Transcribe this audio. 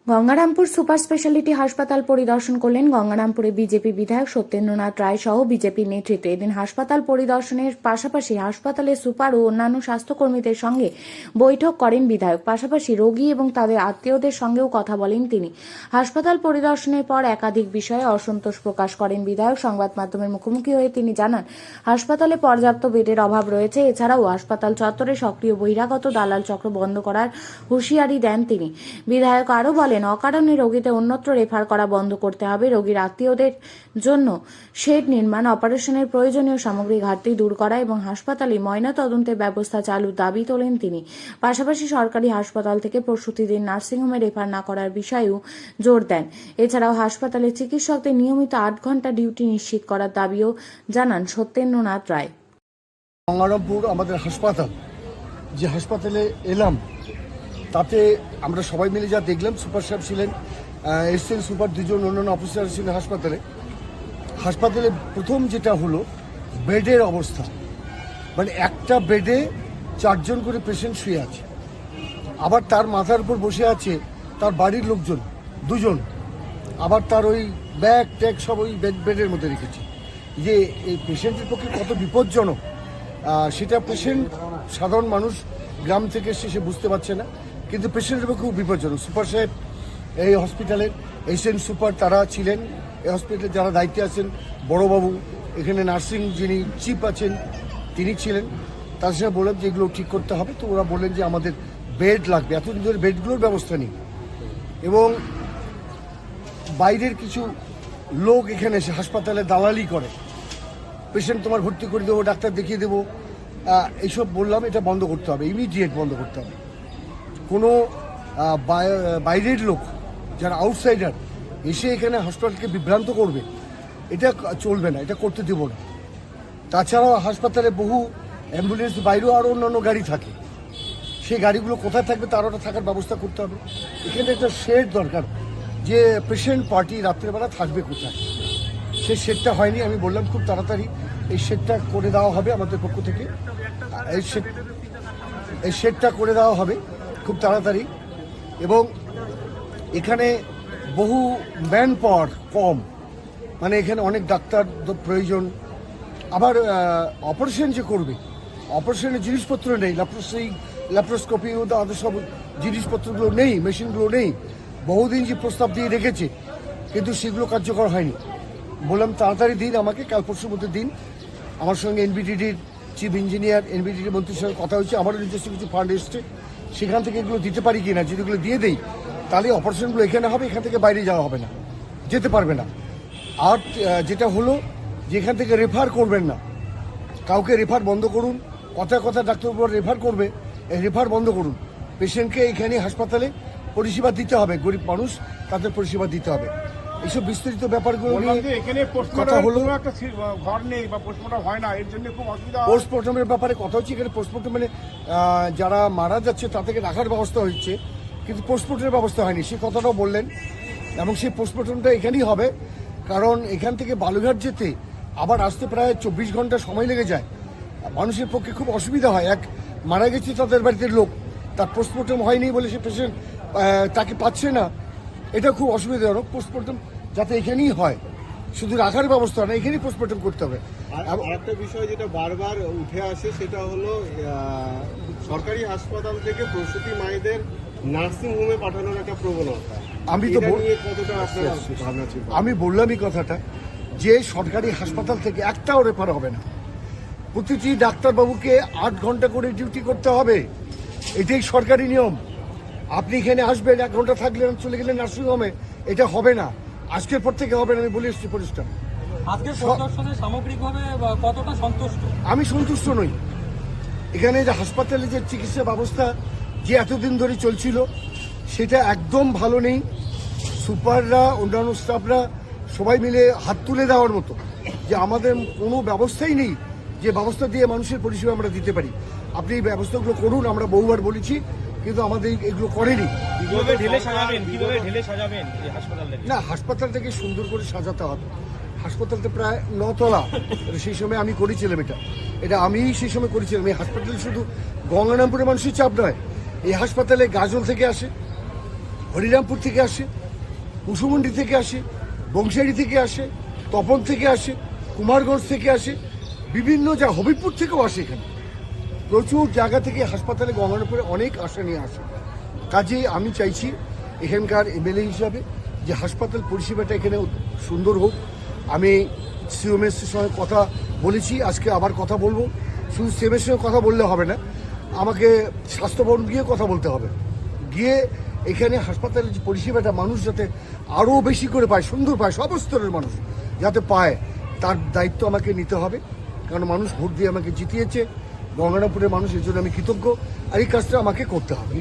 Gangarampur super speciality হাসপাতাল পরিদর্শন করলেন গঙ্গারামপুরে বিজেপি বিধায়ক সত্যেন্দ্রনাথ রায় সহ বিজেপির নেতৃত্বে। এদিন হাসপাতাল পরিদর্শনের পাশাপাশি হাসপাতালের সুপার ও অন্যান্য স্বাস্থ্যকর্মীদের সঙ্গে বৈঠক করেন বিধায়ক। পাশাপাশি রোগী এবং তাদের আত্মীয়দের সঙ্গেও কথা বলেন তিনি। হাসপাতাল পরিদর্শনের পর একাধিক বিষয়ে অসন্তোষ প্রকাশ করেন বিধায়ক। সংবাদ মাধ্যমের মুখোমুখি হয়ে তিনি জানান, হাসপাতালে পর্যাপ্ত বেডের অভাব রয়েছে। এছাড়াও হাসপাতাল চত্বরে সক্রিয় বহিরাগত দালাল চক্র বন্ধ করার হুঁশিয়ারি দেন তিনি। বিধায়ক আরও বলেন, অকারণে রোগীদের অন্যত্র রেফার করা বন্ধ করতে হবে। রোগীর আত্মীয়দের জন্য শেড নির্মাণ, অপারেশনের প্রয়োজনীয় সামগ্রী ঘাটতি দূর করা এবং হাসপাতালে ময়নাতদন্তের ব্যবস্থা চালুর দাবি তোলেন তিনি। পাশাপাশি সরকারি হাসপাতাল থেকে প্রসূতিদের নার্সিংহোমে রেফার না করার বিষয়েও জোর দেন। এছাড়াও হাসপাতালে চিকিৎসকদের নিয়মিত 8 ঘন্টা ডিউটি নিশ্চিত করার দাবিও জানান সত্যেন্দ্রনাথ রায়। গঙ্গারামপুর আমাদের হাসপাতাল, যে হাসপাতালে এলাম তাতে আমরা সবাই মিলে যা দেখলাম, সুপার সাহেব ছিলেন, এসিস্ট্যান্ট সুপার, দুজন অন্যান্য অফিসার ছিলেন হাসপাতালে প্রথম যেটা হলো বেডের অবস্থা। মানে একটা বেডে 4 জন করে পেশেন্ট শুয়ে আছে, আবার তার মাথার উপর বসে আছে তার বাড়ির লোকজন 2 জন, আবার তার ওই ব্যাগ ট্যাগ সব ওই বেডের মধ্যে রেখেছে। যে এই পেশেন্টের পক্ষে কত বিপজ্জনক সেটা পেশেন্ট, সাধারণ মানুষ গ্রাম থেকে এসে সে বুঝতে পারছে না, কিন্তু পেশেন্টের পক্ষে খুব বিপজ্জনক। সুপার সাহেব এই হসপিটালের এসিস্ট্যান্ট সুপার তারা ছিলেন, এই হসপিটালে যারা দায়িত্বে আছেন বড়বাবু, এখানে নার্সিং যিনি চিফ আছেন তিনি ছিলেন। তার সঙ্গে বললাম যে এগুলো ঠিক করতে হবে, তো ওরা বললেন যে আমাদের বেড লাগবে, এতদিন ধরে বেডগুলোর ব্যবস্থা নেই। এবং বাইরের কিছু লোক এখানে এসে হাসপাতালে দালালি করে, পেশেন্ট তোমার ভর্তি করে দেবো, ডাক্তার দেখিয়ে দেবো, এইসব বললাম এটা বন্ধ করতে হবে, ইমিডিয়েট বন্ধ করতে হবে। কোনো বাইরের লোক যারা আউটসাইডার এসে এখানে হাসপাতালকে বিভ্রান্ত করবে, এটা চলবে না, এটা করতে দেব না। তাছাড়াও হাসপাতালে বহু অ্যাম্বুলেন্স, বাইরেও আরও অন্যান্য গাড়ি থাকে, সেই গাড়িগুলো কোথায় থাকবে তার ওটা থাকার ব্যবস্থা করতে হবে। এখানে একটা শেড দরকার, যে পেশেন্ট পার্টি রাত্রেবেলা থাকবে কোথায়, সেই শেডটা হয়নি। আমি বললাম খুব তাড়াতাড়ি এই শেডটা করে দেওয়া হবে আমাদের পক্ষ থেকে, এই শেডটা করে দেওয়া হবে খুব তাড়াতাড়ি। এবং এখানে বহু ম্যান পাওয়ার কম, মানে এখানে অনেক ডাক্তার প্রয়োজন। আবার অপারেশন যে করবে, অপারেশনের জিনিসপত্র নেই, ল্যাপ্রোস্কোপি আদার সব জিনিসপত্রগুলো নেই, মেশিনগুলো নেই। বহুদিন যে প্রস্তাব দিয়ে রেখেছে, কিন্তু সেগুলো কার্যকর হয়নি। বললাম তাড়াতাড়ি দিন, আমাকে কাল পরশুর মধ্যে দিন। আমার সঙ্গে এনবিডিডির চিফ ইঞ্জিনিয়ার, এনবিডিডির মন্ত্রীর সঙ্গে কথা হয়েছে, আমারও নিজস্ব কিছু ফান্ড এসছে, সেখান থেকে এগুলো দিতে পারি কি না। যদি এগুলো দিয়ে দেই তাহলে অপারেশনগুলো এখানে হবে, এখান থেকে বাইরে যাওয়া হবে না, যেতে পারবে না। আর যেটা হলো যে এখান থেকে রেফার করবেন না, কাউকে রেফার বন্ধ করুন। কথা ডাক্তারবাবু রেফার করবে, এই রেফার বন্ধ করুন। পেশেন্টকে এখানে হাসপাতালে পরিষেবা দিতে হবে, গরিব মানুষ তাদের পরিষেবা দিতে হবে। এইসব বিস্তারিত ব্যাপারগুলো নিয়ে কথা হলো। পোস্টমর্টমের ব্যাপারে কথা হচ্ছে, এখানে পোস্টমর্টম মানে যারা মারা যাচ্ছে তাদেরকে রাখার ব্যবস্থা হচ্ছে, কিন্তু পোস্টমর্টমের ব্যবস্থা হয়নি, সেই কথাটাও বললেন। এবং সেই পোস্টমর্টমটা এখানেই হবে, কারণ এখান থেকে বালুঘাট যেতে আবার আসতে প্রায় 24 ঘন্টা সময় লেগে যায়। মানুষের পক্ষে খুব অসুবিধা হয়। এক মারা গেছে তাদের বাড়িতে লোক, তার পোস্টমর্টম হয়নি বলে সে পেশেন্ট তাকে পাচ্ছে না, এটা খুব অসুবিধাজনক। পোস্টমর্টম যাতে এখানেই হয়, শুধু রাখার ব্যবস্থা না, এখানেই পোস্টমর্টম করতে হবে। একটা বিষয় যেটা বারবার উঠে আসে সেটা হলো সরকারি হাসপাতাল থেকে প্রসূতি মায়েদের নার্সিং হোমে পাঠানোর একটা প্রবণতা। আমি বললাম এই কথাটা, যে সরকারি হাসপাতাল থেকে একটাও রেফার হবে না, প্রতিটি ডাক্তারবাবুকে 8 ঘন্টা করে ডিউটি করতে হবে, এটাই সরকারি নিয়ম। আপনি এখানে আসবেন, 1 ঘন্টা থাকলেন, চলে গেলেন নার্সিংহোমে, এটা হবে না, আজকের পর থেকে হবে না। আমি বলে এসেছি পরিষ্কার। আমি সন্তুষ্ট নই। এখানে যে হাসপাতালে যে চিকিৎসা ব্যবস্থা যে এতদিন ধরে চলছিল সেটা একদম ভালো নেই। সুপাররা, অন্যান্য স্টাফরা সবাই মিলে হাত তুলে দেওয়ার মতো, যে আমাদের কোনো ব্যবস্থাই নেই যে ব্যবস্থা দিয়ে মানুষের পরিষেবা আমরা দিতে পারি। আপনি এই ব্যবস্থাগুলো করুন, আমরা বহুবার বলেছি, কিন্তু আমাদের এগুলো করেনি। না, হাসপাতালটাকে সুন্দর করে সাজাতে হবে। হাসপাতালটা প্রায় 9 তলা, সেই সময় আমি করেছিলাম এটা আমি সেই সময় করেছিলাম। এই হাসপাতালে শুধু গঙ্গারামপুরের মানুষের চাপ নয়, এই হাসপাতালে গাজল থেকে আসে, হরিরামপুর থেকে আসে, কুসুমন্ডি থেকে আসে, বংশারি থেকে আসে, তপন থেকে আসে, কুমারগঞ্জ থেকে আসে, বিভিন্ন হবিবপুর থেকেও আসে। এখানে প্রচুর জায়গা থেকে হাসপাতালে গঙ্গারামপুরে অনেক আশা নিয়ে আসে। কাজেই আমি চাইছি এখানকার এমএলএ হিসাবে যে হাসপাতাল পরিষেবাটা এখানে সুন্দর হোক। আমি সিএমএসের সঙ্গে কথা বলেছি, আজকে আবার কথা বলবো। শুধু সিএমএর সঙ্গে কথা বললে হবে না, আমাকে স্বাস্থ্য ভবন গিয়ে কথা বলতে হবে, গিয়ে এখানে হাসপাতালের যে পরিষেবাটা মানুষ যাতে আরও বেশি করে পায়, সুন্দর পায়, সব স্তরের মানুষ যাতে পায়, তার দায়িত্ব আমাকে নিতে হবে। কারণ মানুষ ভোট দিয়ে আমাকে জিতিয়েছে, গঙ্গারামপুরের মানুষ, এর জন্য আমি কৃতজ্ঞ, আর এই কাজটা আমাকে করতে হবে।